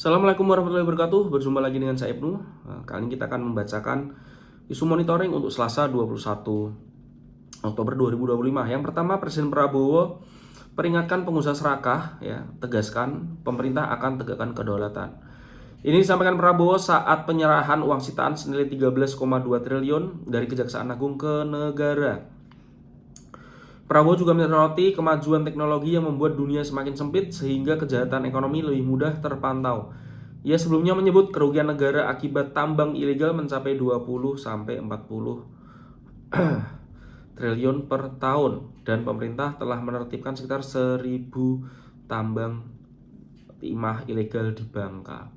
Assalamualaikum warahmatullahi wabarakatuh. Berjumpa lagi dengan saya Ibnu. Kali ini kita akan membacakan isu monitoring untuk Selasa 21 Oktober 2025. Yang pertama, Presiden Prabowo peringatkan pengusaha serakah, tegaskan pemerintah akan tegakkan kedaulatan. Ini disampaikan Prabowo saat penyerahan uang sitaan senilai 13,2 triliun dari Kejaksaan Agung ke negara. Prabowo juga menyoroti kemajuan teknologi yang membuat dunia semakin sempit sehingga kejahatan ekonomi lebih mudah terpantau. Ia sebelumnya menyebut kerugian negara akibat tambang ilegal mencapai 20-40 triliun per tahun dan pemerintah telah menertibkan sekitar 1.000 tambang timah ilegal di Bangka.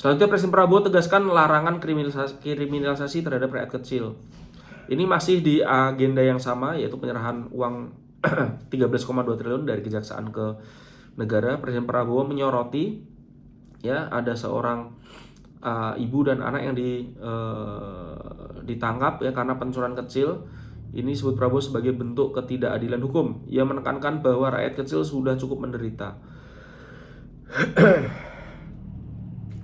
Selanjutnya Presiden Prabowo tegaskan larangan kriminalisasi terhadap rakyat kecil. Ini masih di agenda yang sama, yaitu penyerahan uang 13,2 triliun dari Kejaksaan ke negara. Presiden Prabowo menyoroti ada seorang ibu dan anak yang ditangkap karena pencurian kecil. Ini disebut Prabowo sebagai bentuk ketidakadilan hukum. Ia menekankan bahwa rakyat kecil sudah cukup menderita.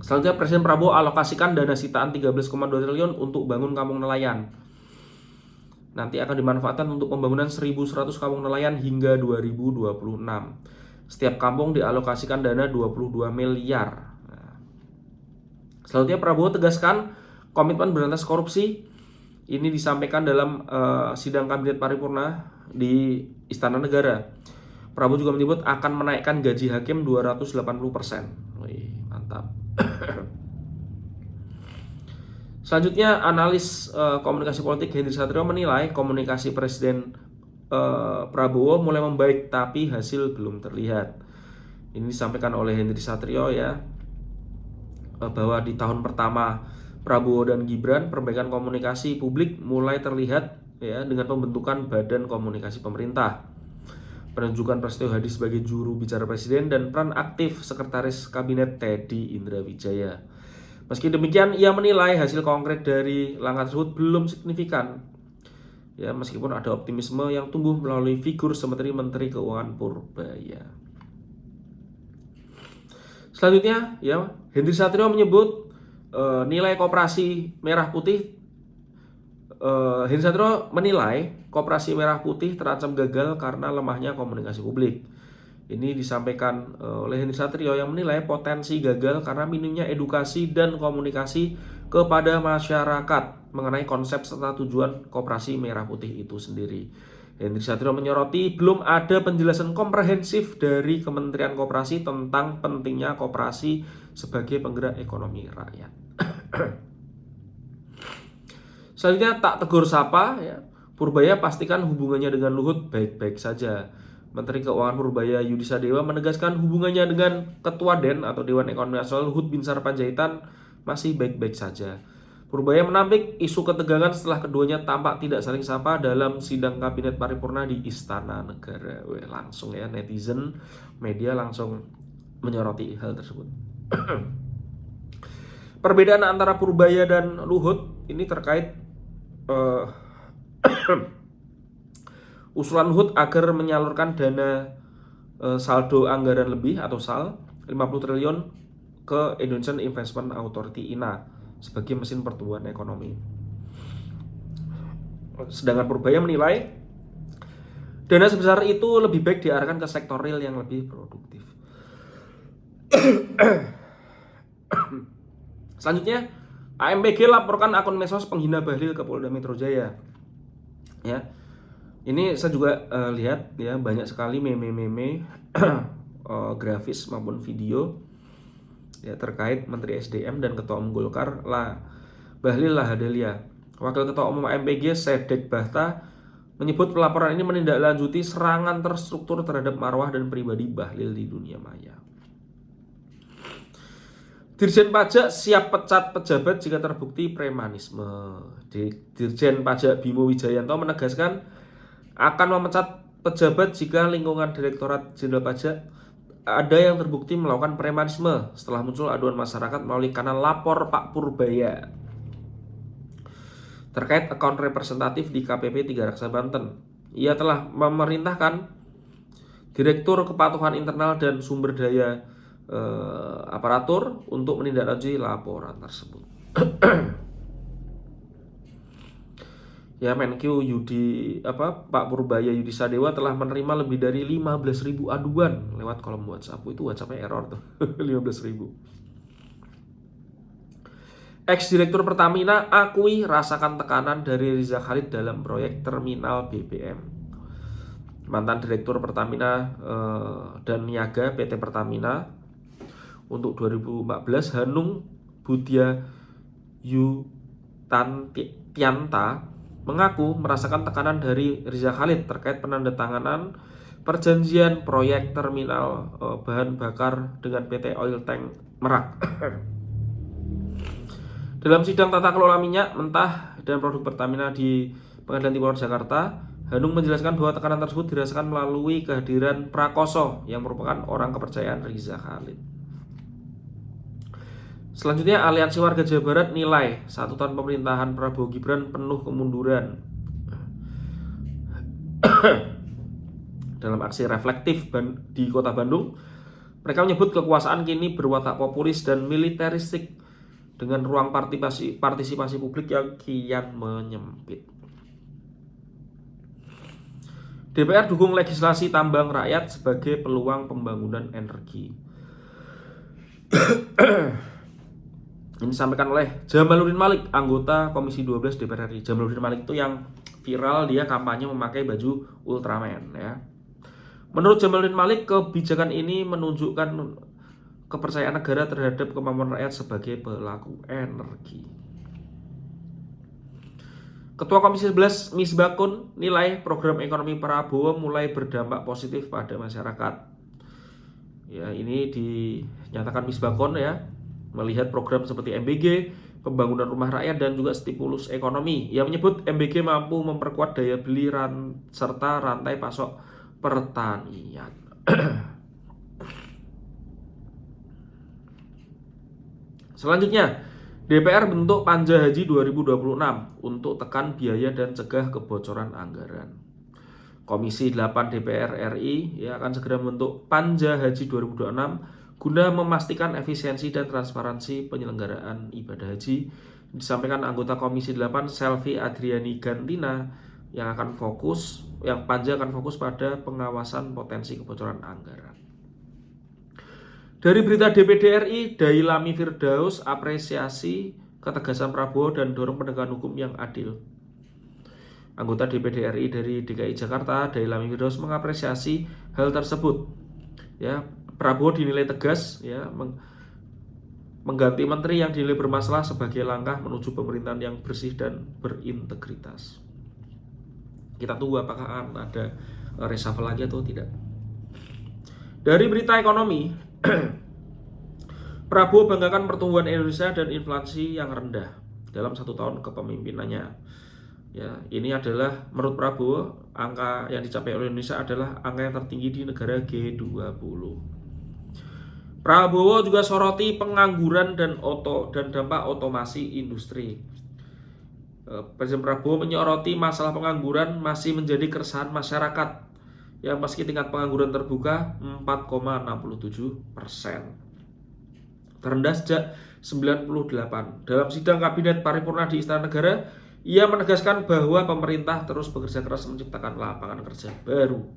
Selanjutnya Presiden Prabowo alokasikan dana sitaan 13,2 triliun untuk bangun kampung nelayan. Nanti akan dimanfaatkan untuk pembangunan 1.100 kampung nelayan hingga 2026. Setiap kampung dialokasikan dana 22 miliar. Selanjutnya Prabowo tegaskan komitmen berantas korupsi. Ini disampaikan dalam sidang kabinet paripurna di Istana Negara. Prabowo juga menyebut akan menaikkan gaji hakim 280%. Wih, mantap. Selanjutnya, analis komunikasi politik Hendri Satrio menilai komunikasi Presiden Prabowo mulai membaik tapi hasil belum terlihat. Ini disampaikan oleh Hendri Satrio bahwa di tahun pertama Prabowo dan Gibran perbaikan komunikasi publik mulai terlihat dengan pembentukan Badan Komunikasi Pemerintah, penunjukan Prasetyo Hadi sebagai juru bicara Presiden dan peran aktif Sekretaris Kabinet Teddy Indrawijaya. Meski demikian, ia menilai hasil konkret dari langkah tersebut belum signifikan. Meskipun ada optimisme yang tumbuh melalui figur Menteri Keuangan Purbaya. Selanjutnya, Hendri Satrio menyebut nilai koperasi merah putih. Hendri Satrio menilai koperasi merah putih terancam gagal karena lemahnya komunikasi publik. Ini disampaikan oleh Hendri Satrio yang menilai potensi gagal karena minimnya edukasi dan komunikasi kepada masyarakat mengenai konsep serta tujuan koperasi merah putih itu sendiri. Hendri Satrio menyoroti belum ada penjelasan komprehensif dari Kementerian Koperasi tentang pentingnya koperasi sebagai penggerak ekonomi rakyat. Selanjutnya tak tegur sapa, Purbaya pastikan hubungannya dengan Luhut baik-baik saja. Menteri Keuangan Purbaya Yudi Sadewa menegaskan hubungannya dengan Ketua DEN atau Dewan Ekonomi Nasional Luhut Binsar Panjaitan masih baik-baik saja. Purbaya menampik isu ketegangan setelah keduanya tampak tidak saling sapa dalam sidang kabinet paripurna di Istana Negara. Langsung netizen, media langsung menyoroti hal tersebut. Perbedaan antara Purbaya dan Luhut ini terkait usulan Luhut agar menyalurkan dana saldo anggaran lebih atau SAL 50 triliun ke Indonesian Investment Authority INA sebagai mesin pertumbuhan ekonomi. Sedangkan Purbaya menilai dana sebesar itu lebih baik diarahkan ke sektor real yang lebih produktif. Selanjutnya, AMPG laporkan akun medsos penghina Bahlil ke Polda Metro Jaya. Ini saya juga lihat banyak sekali meme-meme grafis maupun video terkait Menteri SDM dan Ketua Umum Golkar Bahlil Lahadalia. Wakil Ketua Umum AMPG Sedek Bahta menyebut pelaporan ini menindaklanjuti serangan terstruktur terhadap marwah dan pribadi Bahlil di dunia maya. Dirjen Pajak siap pecat pejabat jika terbukti premanisme. Dirjen Pajak Bimo Wijayanto menegaskan akan memecat pejabat jika lingkungan Direktorat Jenderal Pajak ada yang terbukti melakukan premanisme setelah muncul aduan masyarakat melalui kanal lapor Pak Purbaya terkait akun representatif di KPP 3 Raksa Banten. Ia telah memerintahkan Direktur Kepatuhan Internal dan Sumber Daya aparatur untuk menindaklanjuti laporan tersebut. Ya, Menkyu Pak Purbaya Yudi Sadewa telah menerima lebih dari 15.000 aduan lewat kolom WhatsApp. Itu WhatsApp-nya error tuh. 15.000. Ex-direktur Pertamina akui rasakan tekanan dari Riza Khalid dalam proyek terminal BBM. Mantan Direktur Pertamina dan Niaga PT Pertamina untuk 2014, Hanung Budya Tianta mengaku merasakan tekanan dari Riza Khalid terkait penandatanganan perjanjian proyek terminal bahan bakar dengan PT Oil Tank Merak. Dalam sidang tata kelola minyak mentah dan produk Pertamina di Pengadilan Tipikor Jakarta, Hanung menjelaskan bahwa tekanan tersebut dirasakan melalui kehadiran Prakoso yang merupakan orang kepercayaan Riza Khalid. Selanjutnya, Aliansi Warga Jawa Barat nilai 1 tahun pemerintahan Prabowo Gibran penuh kemunduran. Dalam aksi reflektif di Kota Bandung, mereka menyebut kekuasaan kini berwatak populis dan militeristik dengan ruang partisipasi publik yang kian menyempit. DPR dukung legislasi tambang rakyat sebagai peluang pembangunan energi. Ini disampaikan oleh Jamaluddin Malik, anggota Komisi 12 DPR RI. Jamaluddin Malik itu yang viral, dia kampanye memakai baju Ultraman ya. Menurut Jamaluddin Malik, kebijakan ini menunjukkan kepercayaan negara terhadap kemampuan rakyat sebagai pelaku energi. Ketua Komisi 11 Misbakun nilai program ekonomi Prabowo mulai berdampak positif pada masyarakat. Ya, ini dinyatakan Misbakun ya, melihat program seperti MBG, pembangunan rumah rakyat dan juga stimulus ekonomi. Ia menyebut MBG mampu memperkuat daya beli serta rantai pasok pertanian. Selanjutnya, DPR bentuk Panja Haji 2026 untuk tekan biaya dan cegah kebocoran anggaran. Komisi 8 DPR RI akan segera membentuk Panja Haji 2026 guna memastikan efisiensi dan transparansi penyelenggaraan ibadah haji. Disampaikan anggota Komisi 8 Selvi Adriani Gantina yang Panja akan fokus pada pengawasan potensi kebocoran anggaran. Dari berita DPD RI, Dailami Firdaus apresiasi ketegasan Prabowo dan dorong penegakan hukum yang adil. Anggota DPD RI dari DKI Jakarta, Dailami Firdaus mengapresiasi hal tersebut. Ya, Prabowo dinilai tegas ya, mengganti menteri yang dinilai bermasalah sebagai langkah menuju pemerintahan yang bersih dan berintegritas. Kita tunggu apakah akan ada reshuffle lagi atau tidak. Dari berita ekonomi, Prabowo banggakan pertumbuhan Indonesia dan inflasi yang rendah dalam 1 tahun kepemimpinannya. Ya, ini adalah menurut Prabowo angka yang dicapai oleh Indonesia adalah angka yang tertinggi di negara G20. Prabowo juga soroti pengangguran dan dampak otomasi industri. Presiden Prabowo menyoroti masalah pengangguran masih menjadi keresahan masyarakat yang meski tingkat pengangguran terbuka 4,67%, terendah sejak 98. Dalam sidang kabinet paripurna di Istana Negara, ia menegaskan bahwa pemerintah terus bekerja keras menciptakan lapangan kerja baru.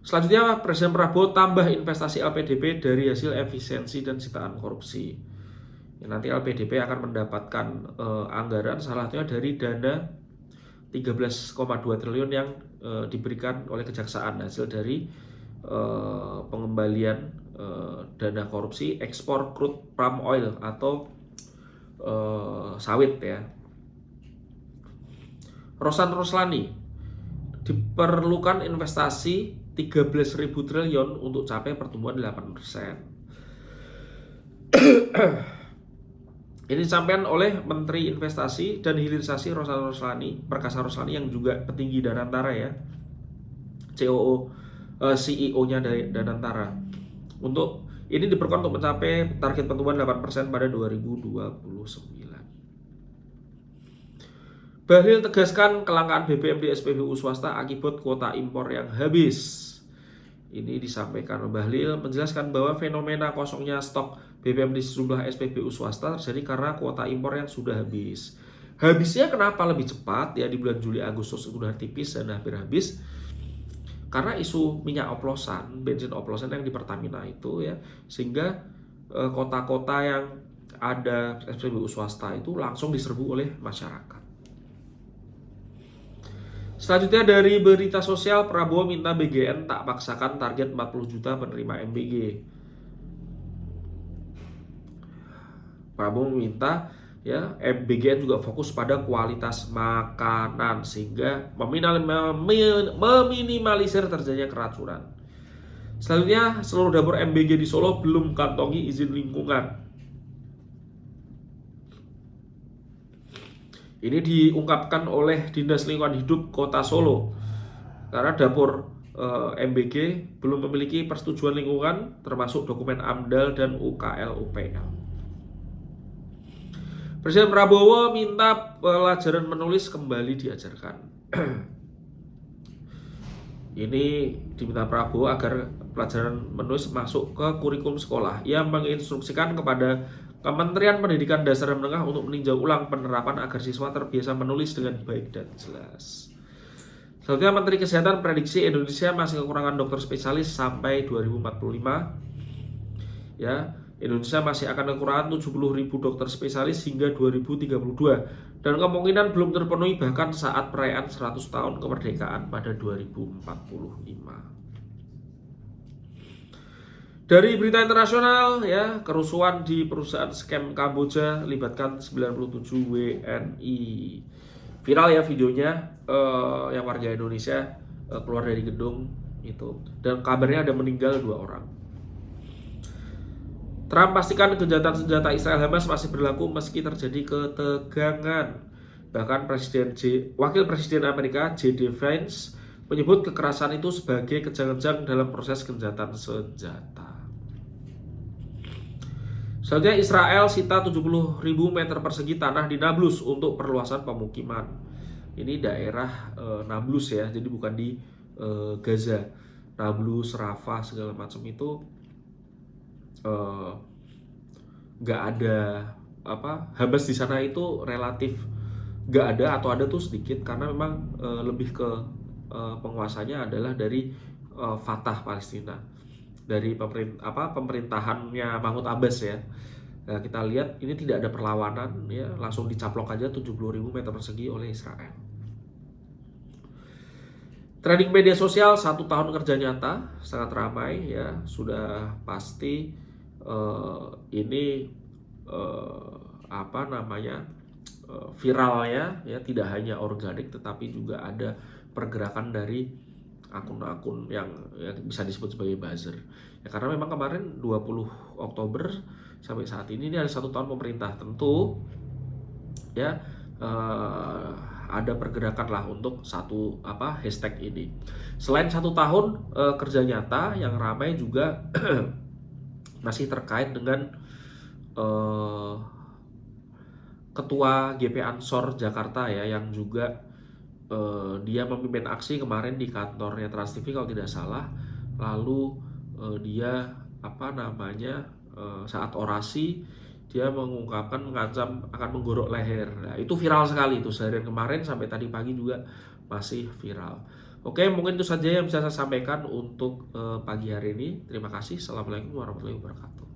Selanjutnya, Presiden Prabowo tambah investasi LPDP dari hasil efisiensi dan sitaan korupsi. Ya, nanti LPDP akan mendapatkan anggaran salah satunya dari dana 13,2 triliun yang diberikan oleh Kejaksaan hasil dari pengembalian dana korupsi ekspor crude palm oil atau sawit ya. Rosan Roslani, diperlukan investasi 13.000 triliun untuk capai pertumbuhan 8%. Ini disampaikan oleh Menteri Investasi dan Hilirisasi Rosan Roslani, Perkasa Roslani yang juga petinggi Danantara ya, CEO-nya dari Danantara. Untuk ini diperlukan untuk mencapai target pertumbuhan 8% pada 2029. Bahlil tegaskan kelangkaan BBM di SPBU swasta akibat kuota impor yang habis. Ini disampaikan oleh Bahlil menjelaskan bahwa fenomena kosongnya stok BBM di sejumlah SPBU swasta terjadi karena kuota impor yang sudah habis. Habisnya kenapa lebih cepat ya, di bulan Juli Agustus sudah tipis dan hampir habis karena isu minyak oplosan, bensin oplosan yang di Pertamina itu ya, sehingga kota-kota yang ada SPBU swasta itu langsung diserbu oleh masyarakat. Selanjutnya dari berita sosial, Prabowo minta BGN tak paksakan target 40 juta penerima MBG. Prabowo meminta ya BGN juga fokus pada kualitas makanan sehingga meminimalisir terjadinya keracunan. Selanjutnya, seluruh dapur MBG di Solo belum kantongi izin lingkungan. Ini diungkapkan oleh Dinas Lingkungan Hidup Kota Solo karena dapur MBG belum memiliki persetujuan lingkungan termasuk dokumen AMDAL dan UKL-UPL. Presiden Prabowo minta pelajaran menulis kembali diajarkan. Ini diminta Prabowo agar pelajaran menulis masuk ke kurikulum sekolah. Ia menginstruksikan kepada Kementerian Pendidikan Dasar dan Menengah untuk meninjau ulang penerapan agar siswa terbiasa menulis dengan baik dan jelas. Selanjutnya, Menteri Kesehatan prediksi Indonesia masih kekurangan dokter spesialis sampai 2045. Ya, Indonesia masih akan kekurangan 70.000 dokter spesialis hingga 2032 dan kemungkinan belum terpenuhi bahkan saat perayaan 100 tahun kemerdekaan pada 2045. Dari berita internasional ya, kerusuhan di perusahaan scam Kamboja libatkan 97 WNI. Viral ya videonya, yang warga Indonesia keluar dari gedung itu dan kabarnya ada meninggal 2 orang. Trump pastikan gencatan senjata Israel Hamas masih berlaku meski terjadi ketegangan. Bahkan Wakil Presiden Amerika J.D. Vance menyebut kekerasan itu sebagai kejang-kejang dalam proses gencatan senjata. Selanjutnya, Israel sita 70.000 meter persegi tanah di Nablus untuk perluasan pemukiman. Ini daerah Nablus ya, jadi bukan di Gaza. Nablus, Rafah segala macam itu nggak ada Hamas di sana itu relatif nggak ada atau ada tuh sedikit karena memang lebih ke penguasanya adalah dari Fatah Palestina, dari pemerintahannya Mahmud Abbas ya. Nah, kita lihat ini tidak ada perlawanan ya, langsung dicaplok aja 70.000 meter persegi oleh Israel. Trending media sosial 1 tahun kerja nyata sangat ramai ya, sudah pasti ini viralnya ya tidak hanya organik tetapi juga ada pergerakan dari akun-akun yang bisa disebut sebagai buzzer ya, karena memang kemarin 20 Oktober sampai saat ini ada 1 tahun pemerintah, tentu ya ada pergerakan lah untuk hashtag ini. Selain 1 tahun kerja nyata, yang ramai juga masih terkait dengan Ketua GP Ansor Jakarta ya, yang juga dia memimpin aksi kemarin di kantornya Trans TV kalau tidak salah. Lalu dia saat orasi dia mengancam akan menggorok leher. Nah, itu viral sekali itu seharian kemarin sampai tadi pagi juga masih viral. Oke, mungkin itu saja yang bisa saya sampaikan untuk pagi hari ini. Terima kasih. Assalamualaikum warahmatullahi wabarakatuh.